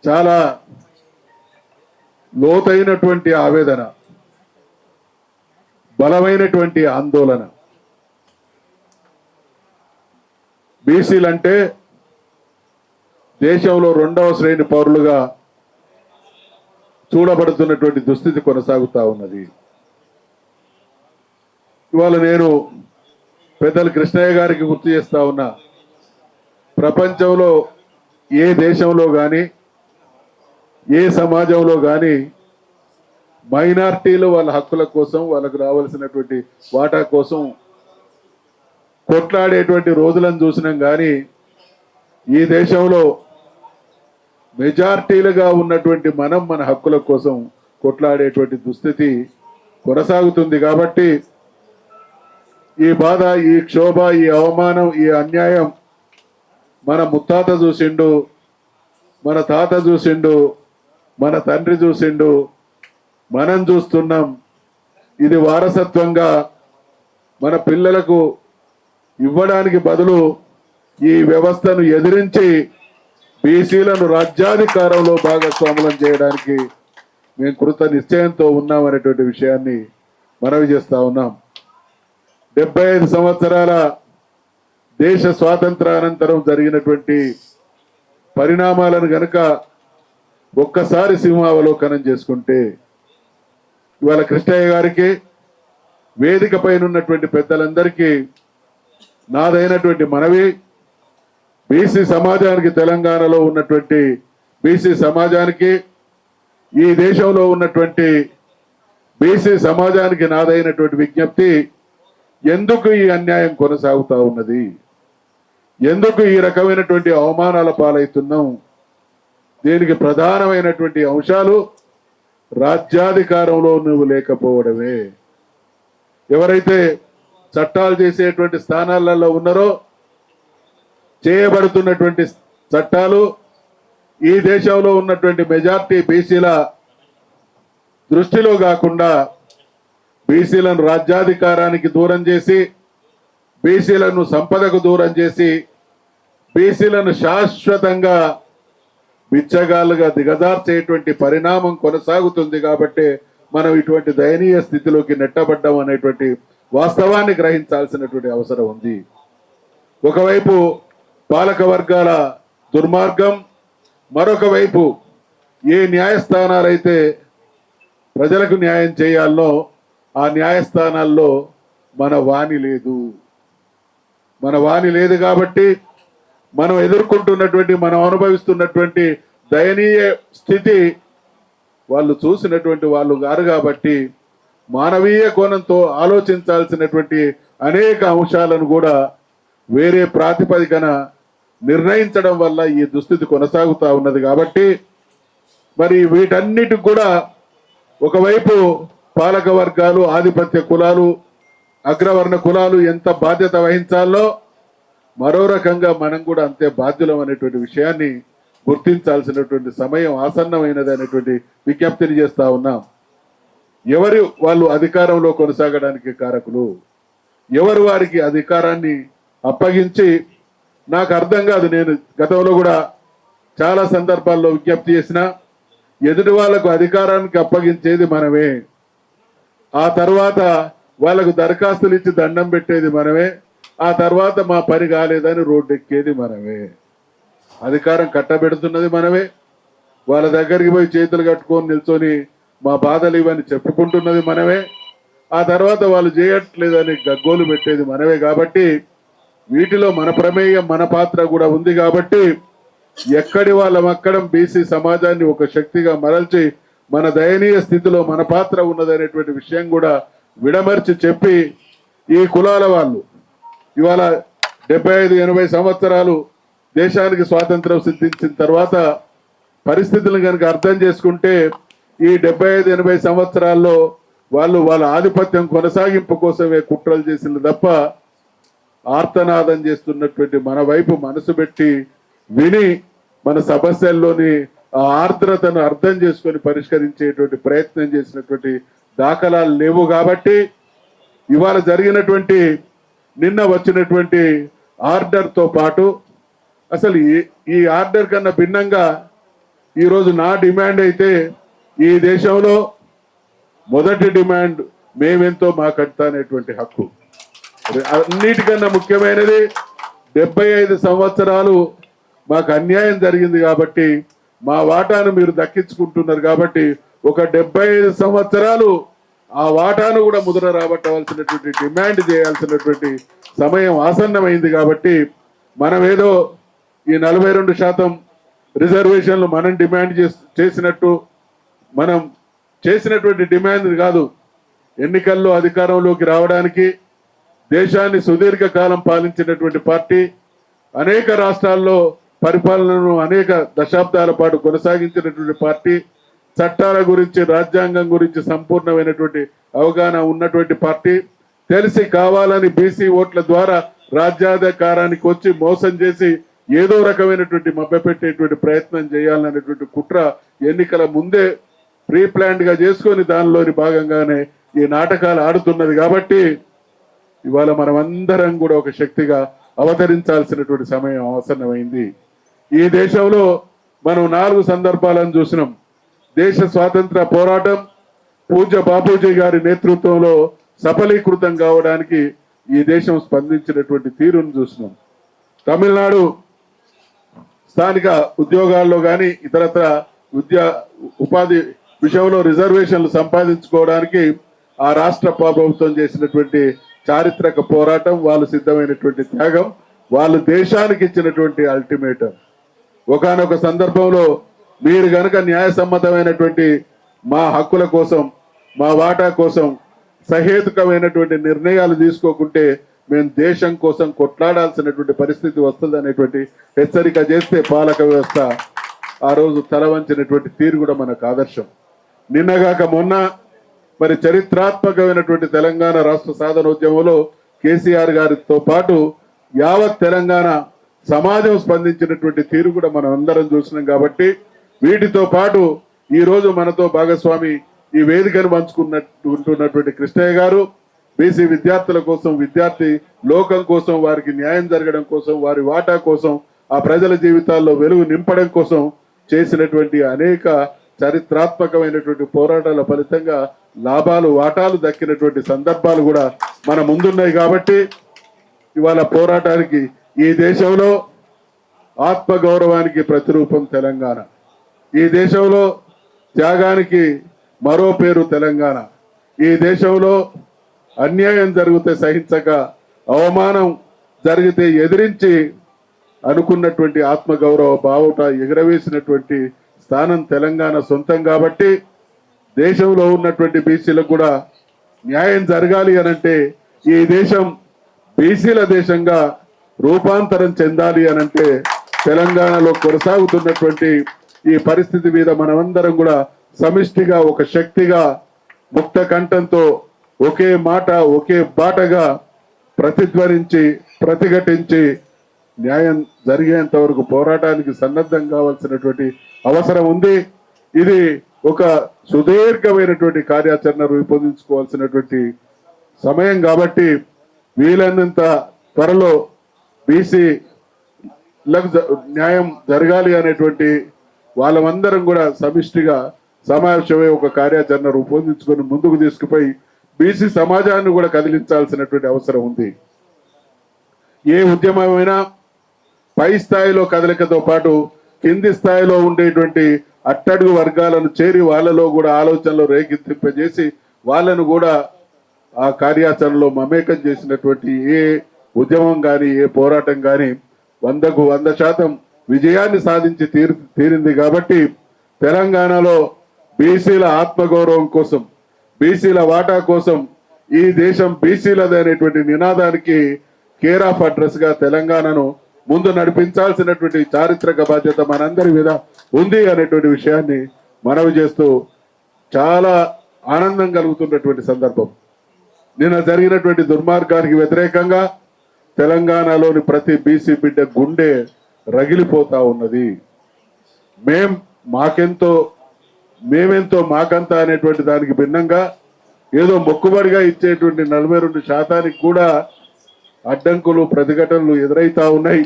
చాలా లోతైనటువంటి ఆవేదన, బలమైనటువంటి ఆందోళన. బీసీలంటే దేశంలో రెండవ శ్రేణి పౌరులుగా చూడబడుతున్నటువంటి దుస్థితి కొనసాగుతూ ఉన్నది. ఇవాళ నేను పెద్దలు కృష్ణయ్య గారికి గుర్తు చేస్తా ఉన్నా, ప్రపంచంలో ఏ దేశంలో కానీ ఏ సమాజంలో కానీ మైనారిటీలు వాళ్ళ హక్కుల కోసం, వాళ్ళకు రావాల్సినటువంటి వాటా కోసం కొట్లాడేటువంటి రోజులను చూసినాం. కానీ ఈ దేశంలో మెజారిటీలుగా ఉన్నటువంటి మనం మన హక్కుల కోసం కొట్లాడేటువంటి దుస్థితి కొనసాగుతుంది. కాబట్టి ఈ బాధ, ఈ క్షోభ, ఈ అవమానం, ఈ అన్యాయం మన ముత్తాత చూసిండు, మన తాత చూసిండు, మన తండ్రి చూసిండు, మనం చూస్తున్నాం. ఇది వారసత్వంగా మన పిల్లలకు ఇవ్వడానికి బదులు ఈ వ్యవస్థను ఎదిరించి బీసీలను రాజ్యాధికారంలో భాగస్వాములను చేయడానికి మేము కృత నిశ్చయంతో ఉన్నామనేటువంటి విషయాన్ని మనవి చేస్తా ఉన్నాం. 75 సంవత్సరాల దేశ స్వాతంత్రానంతరం జరిగినటువంటి పరిణామాలను గనక ఒక్కసారి సింహావలోకనం చేసుకుంటే, ఇవాళ కృష్ణయ్య గారికి, వేదిక పైన ఉన్నటువంటి పెద్దలందరికీ నాదైనటువంటి మనవి, బీసీ సమాజానికి, తెలంగాణలో ఉన్నటువంటి బీసీ సమాజానికి, ఈ దేశంలో ఉన్నటువంటి బీసీ సమాజానికి నాదైనటువంటి విజ్ఞప్తి, ఎందుకు ఈ అన్యాయం కొనసాగుతూ ఉన్నది, ఎందుకు ఈ రకమైనటువంటి అవమానాల పాలవుతున్నాం, దీనికి ప్రధానమైనటువంటి అంశాలు రాజ్యాధికారంలో నువ్వు లేకపోవడమే. ఎవరైతే చట్టాలు చేసేటువంటి స్థానాలలో ఉన్నారో, చేయబడుతున్నటువంటి చట్టాలు ఈ దేశంలో ఉన్నటువంటి మెజార్టీ బీసీల దృష్టిలో కాకుండా బీసీలను రాజ్యాధికారానికి దూరం చేసి, బీసీలను సంపదకు దూరం చేసి, బీసీలను శాశ్వతంగా బిచ్చగాళ్ళుగా దిగజార్చేటువంటి పరిణామం కొనసాగుతుంది. కాబట్టి మనం ఇటువంటి దయనీయ స్థితిలోకి నెట్టబడ్డాం అనేటువంటి వాస్తవాన్ని గ్రహించాల్సినటువంటి అవసరం ఉంది. ఒకవైపు పాలక వర్గాల దుర్మార్గం, మరొక వైపు ఏ న్యాయస్థానాలైతే ప్రజలకు న్యాయం చేయాలనో ఆ న్యాయస్థానాల్లో మన వాణి లేదు. మన వాణి లేదు కాబట్టి మనం ఎదుర్కొంటున్నటువంటి, మనం అనుభవిస్తున్నటువంటి దయనీయ స్థితి వాళ్ళు చూసినటువంటి వాళ్ళు గారు. కాబట్టి మానవీయ కోణంతో ఆలోచించాల్సినటువంటి అనేక అంశాలను కూడా వేరే ప్రాతిపదికన నిర్ణయించడం వల్ల ఈ దుస్థితి కొనసాగుతూ ఉన్నది. కాబట్టి మరి వీటన్నిటికి కూడా ఒకవైపు పాలక వర్గాలు, ఆధిపత్య కులాలు, అగ్రవర్ణ కులాలు ఎంత బాధ్యత వహించాలో, మరో రకంగా మనం కూడా అంతే బాధ్యులం అనేటువంటి విషయాన్ని గుర్తించాల్సినటువంటి సమయం ఆసన్నమైనది అనేటువంటి విజ్ఞప్తిని చేస్తా ఉన్నాం. ఎవరు వాళ్ళు అధికారంలో కొనసాగడానికి కారకులు, ఎవరు వారికి అధికారాన్ని అప్పగించి, నాకు అర్థం కాదు. నేను గతంలో కూడా చాలా సందర్భాల్లో విజ్ఞప్తి చేసిన, ఎదుటి వాళ్లకు అధికారానికి అప్పగించేది మనమే, ఆ తర్వాత వాళ్ళకు దరఖాస్తులు ఇచ్చి దండం పెట్టేది మనమే, ఆ తర్వాత మా పని కాలేదని రోడ్డు ఎక్కేది మనమే. అధికారం కట్టబెడుతున్నది మనమే, వాళ్ళ దగ్గరికి పోయి చేతులు కట్టుకొని నిల్చొని మా బాధలు ఇవన్నీ చెప్పుకుంటున్నది మనమే, ఆ తర్వాత వాళ్ళు చేయట్లేదని గగ్గోలు పెట్టేది మనమే. కాబట్టి వీటిలో మన ప్రమేయం, మన పాత్ర కూడా ఉంది. కాబట్టి ఎక్కడి వాళ్ళమక్కడం బీసీ సమాజాన్ని ఒక శక్తిగా మరల్చి మన దయనీయ స్థితిలో మన పాత్ర ఉన్నదనేటువంటి విషయం కూడా విడమర్చి చెప్పి, ఈ కులాల వాళ్ళు ఇవాళ 75-80 సంవత్సరాలు దేశానికి స్వాతంత్రం సిద్ధించిన తర్వాత పరిస్థితులను కనుక అర్థం చేసుకుంటే, ఈ 75-80 సంవత్సరాల్లో వాళ్ళు వాళ్ళ ఆధిపత్యం కొనసాగింపు కోసమే కుట్రలు చేసిన తప్ప, ఆర్తనాదం చేస్తున్నటువంటి మన వైపు మనసు పెట్టి విని మన సమస్యల్లోని ఆ ఆర్ద్రతను అర్థం చేసుకొని పరిష్కరించేటువంటి ప్రయత్నం చేసినటువంటి దాఖలాలు లేవు. కాబట్టి ఇవాళ జరిగినటువంటి, నిన్న వచ్చినటువంటి ఆర్డర్తో పాటు అసలు ఈ ఆర్డర్ కన్నా భిన్నంగా ఈరోజు నా డిమాండ్ అయితే ఈ దేశంలో మొదటి డిమాండ్ మేమెంతో మాకంటా అనేటువంటి హక్కు. అన్నిటికన్నా ముఖ్యమైనది 75 సంవత్సరాలు మాకు అన్యాయం జరిగింది కాబట్టి మా వాటాను మీరు దక్కించుకుంటున్నారు కాబట్టి ఒక 75 సంవత్సరాలు ఆ వాటాను కూడా ముద్ర రాబట్టవలసినటువంటి డిమాండ్ చేయాల్సినటువంటి సమయం ఆసన్నమైంది కాబట్టి మనం ఏదో ఈ 42% రిజర్వేషన్లు మనం డిమాండ్ చేసినట్టు మనం చేసినటువంటి డిమాండ్ కాదు. ఎన్నికల్లో అధికారంలోకి రావడానికి దేశాన్ని సుదీర్ఘకాలం పాలించినటువంటి పార్టీ, అనేక రాష్ట్రాల్లో పరిపాలనను అనేక దశాబ్దాల పాటు కొనసాగించినటువంటి పార్టీ, చట్టాల గురించి రాజ్యాంగం గురించి సంపూర్ణమైనటువంటి అవగాహన ఉన్నటువంటి పార్టీ, తెలిసి కావాలని బీసీ ఓట్ల ద్వారా రాజ్యాధికారానికి వచ్చి మోసం చేసి ఏదో రకమైనటువంటి మభ్యపెట్టేటువంటి ప్రయత్నం చేయాలనేటువంటి కుట్ర ఎన్నికల ముందే ప్రీ ప్లాన్డ్ గా చేసుకొని దానిలోని భాగంగానే ఈ నాటకాలు ఆడుతున్నది కాబట్టి ఇవాళ మనం అందరం కూడా ఒక శక్తిగా అవతరించాల్సినటువంటి సమయం అవసరమైంది. ఈ దేశంలో మనం 4 సందర్భాలను చూసినాం. దేశ స్వాతంత్ర పోరాటం పూజ్య బాపూజీ గారి నేతృత్వంలో సఫలీకృతం కావడానికి ఈ దేశం స్పందించినటువంటి తీరును చూసినాం. తమిళనాడు స్థానిక ఉద్యోగాల్లో కానీ ఇతరత్ర ఉపాధి విషయంలో రిజర్వేషన్లు సంపాదించుకోవడానికి ఆ రాష్ట్ర ప్రభుత్వం చేసినటువంటి చారిత్రక పోరాటం, వాళ్ళు సిద్ధమైనటువంటి త్యాగం, వాళ్ళు దేశానికి ఇచ్చినటువంటి అల్టిమేటం. ఒకానొక సందర్భంలో మీరు గనక న్యాయసమ్మతమైనటువంటి మా హక్కుల కోసం, మా వాటా కోసం సహేతుకమైనటువంటి నిర్ణయాలు తీసుకోకుంటే మేము దేశం కోసం కొట్లాడాల్సినటువంటి పరిస్థితి వస్తుంది అనేటువంటి హెచ్చరిక చేస్తే పాలక వ్యవస్థ ఆ రోజు తలవంచినటువంటి తీరు కూడా మనకు ఆదర్శం. నిన్నగాక మొన్న మరి చరిత్రాత్మకమైనటువంటి తెలంగాణ రాష్ట్ర సాధనోద్యమంలో కేసీఆర్ గారితో పాటు యావత్ తెలంగాణ సమాజం స్పందించినటువంటి తీరు కూడా మనం అందరం చూసినాం. కాబట్టి వీటితో పాటు ఈ రోజు మనతో భాగస్వామి ఈ వేదికను పంచుకున్నటువంటి కృష్ణయ్య గారు బీసీ విద్యార్థుల కోసం, విద్యార్థి లోకం కోసం, వారికి న్యాయం జరగడం కోసం, వారి వాటా కోసం, ఆ ప్రజల జీవితాల్లో వెలుగు నింపడం కోసం చేసినటువంటి అనేక చరిత్రాత్మకమైనటువంటి పోరాటాల ఫలితంగా లాభాలు, వాటాలు దక్కినటువంటి సందర్భాలు కూడా మన ముందున్నాయి. కాబట్టి ఇవాళ పోరాటానికి ఈ దేశంలో ఆత్మగౌరవానికి ప్రతిరూపం తెలంగాణ, ఈ దేశంలో త్యాగానికి మరో పేరు తెలంగాణ, ఈ దేశంలో అన్యాయం జరిగితే సహించక, అవమానం జరిగితే ఎదిరించి అనుకున్నటువంటి ఆత్మగౌరవ బావుట ఎగరవేసినటువంటి స్థానం తెలంగాణ సొంతం. కాబట్టి దేశంలో ఉన్నటువంటి బీసీలకు కూడా న్యాయం జరగాలి అనంటే, ఈ దేశం బీసీల దేశంగా రూపాంతరం చెందాలి అనంటే తెలంగాణలో కొనసాగుతున్నటువంటి ఈ పరిస్థితి మీద మనమందరం కూడా సమిష్టిగా ఒక శక్తిగా ముక్త కంఠంతో ఒకే మాట ఒకే బాటగా ప్రతిధ్వనించి ప్రతిఘటించి న్యాయం జరిగేంత వరకు పోరాటానికి సన్నద్ధం కావాల్సినటువంటి అవసరం ఉంది. ఇది ఒక సుదీర్ఘమైనటువంటి కార్యాచరణ రూపొందించుకోవాల్సినటువంటి సమయం కాబట్టి వీలైనంత త్వరలో బీసీలకు న్యాయం జరగాలి అనేటువంటి వాళ్ళమందరం కూడా సమిష్టిగా సమావేశమై ఒక కార్యాచరణ రూపొందించుకొని ముందుకు తీసుకుపోయి బీసీ సమాజాన్ని కూడా కదిలించాల్సినటువంటి అవసరం ఉంది. ఏ ఉద్యమమైనా పై స్థాయిలో కదలికతో పాటు కింది స్థాయిలో ఉండేటువంటి అట్టడుగు వర్గాలను చేరి వాళ్ళలో కూడా ఆలోచనలు రేకెత్తింపజేసి వాళ్ళను కూడా ఆ కార్యాచరణలో మమేకం చేసినటువంటి ఏ ఉద్యమం కానీ ఏ పోరాటం కానీ 100కు 100% విజయాన్ని సాధించి తీరింది. కాబట్టి తెలంగాణలో బీసీల ఆత్మగౌరవం కోసం, బీసీల వాటా కోసం, ఈ దేశం బీసీలది అనేటువంటి నినాదానికి కేర్ ఆఫ్ అడ్రస్ గా తెలంగాణను ముందు నడిపించాల్సినటువంటి చారిత్రక బాధ్యత మనందరి మీద ఉంది అనేటువంటి విషయాన్ని మనవి చేస్తూ చాలా ఆనందం కలుగుతున్నటువంటి సందర్భం. నిన్న జరిగినటువంటి దుర్మార్గానికి వ్యతిరేకంగా తెలంగాణలోని ప్రతి బీసీ బిడ్డ గుండె రగిలిపోతా ఉన్నది. మేమెంతో మాకంతా అనేటువంటి దానికి భిన్నంగా ఏదో మొక్కుబడిగా ఇచ్చేటువంటి 42% కూడా అడ్డంకులు ప్రతిఘటనలు ఎదురైతా ఉన్నాయి.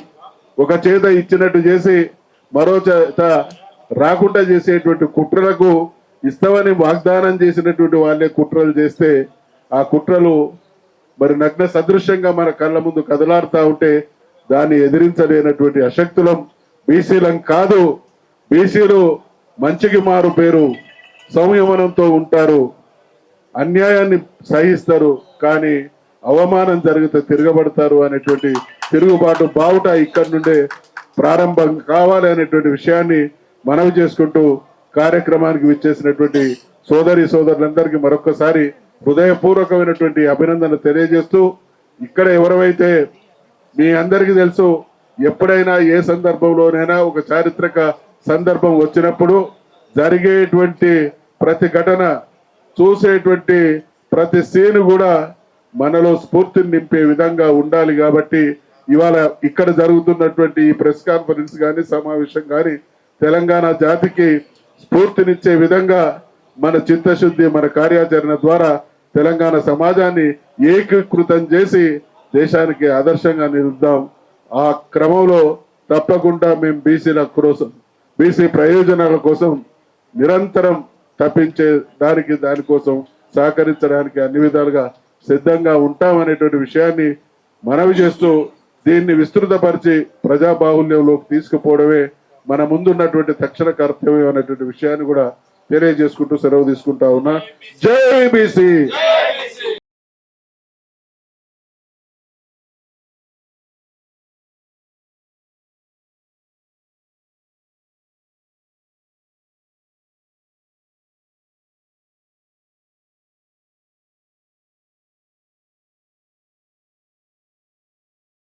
ఒక చేత ఇచ్చినట్టు చేసి మరో చేత రాకుండా చేసేటువంటి కుట్రలకు ఇస్తామని వాగ్దానం చేసినటువంటి వాళ్ళే కుట్రలు చేస్తే ఆ కుట్రలు మరి నగ్న సదృశ్యంగా మన కళ్ళ ముందు కదలాడుతూ ఉంటే దాన్ని ఎదిరించలేనటువంటి అశక్తులం బీసీలం కాదు. బీసీలు మంచికి మారు పేరు, సంయమనంతో ఉంటారు, అన్యాయాన్ని సహిస్తారు, కానీ అవమానం జరిగితే తిరగబడతారు అనేటువంటి తిరుగుబాటు బావుట ఇక్కడి నుండే ప్రారంభం కావాలి అనేటువంటి విషయాన్ని మనవి చేసుకుంటూ కార్యక్రమానికి విచ్చేసినటువంటి సోదరులందరికీ మరొకసారి హృదయపూర్వకమైనటువంటి అభినందనలు తెలియజేస్తూ, ఇక్కడ ఎవరైతే మీ అందరికీ తెలుసు, ఎప్పుడైనా ఏ సందర్భంలోనైనా ఒక చారిత్రక సందర్భం వచ్చినప్పుడు జరిగేటువంటి ప్రతి ఘటన, చూసేటువంటి ప్రతి సీన్ కూడా మనలో స్ఫూర్తిని నింపే విధంగా ఉండాలి. కాబట్టి ఇవాళ ఇక్కడ జరుగుతున్నటువంటి ఈ ప్రెస్ కాన్ఫరెన్స్ కానీ సమావేశం కానీ తెలంగాణ జాతికి స్ఫూర్తినిచ్చే విధంగా మన చిత్తశుద్ధి, మన కార్యాచరణ ద్వారా తెలంగాణ సమాజాన్ని ఏకీకృతం చేసి దేశానికి ఆదర్శంగా నిలుద్దాం. ఆ క్రమంలో తప్పకుండా మేము బీసీల కోసం, బీసీ ప్రయోజనాల కోసం నిరంతరం తప్పించే దానికోసం సహకరించడానికి అన్ని విధాలుగా సిద్ధంగా ఉంటామనేటువంటి విషయాన్ని మనవి చేస్తూ, దీన్ని విస్తృతపరిచి ప్రజాబాహుల్యంలోకి తీసుకుపోవడమే మన ముందున్నటువంటి తక్షణ కర్తవ్యం అనేటువంటి విషయాన్ని కూడా తెలియజేసుకుంటూ సెలవు తీసుకుంటా ఉన్నా. జై బీసీ.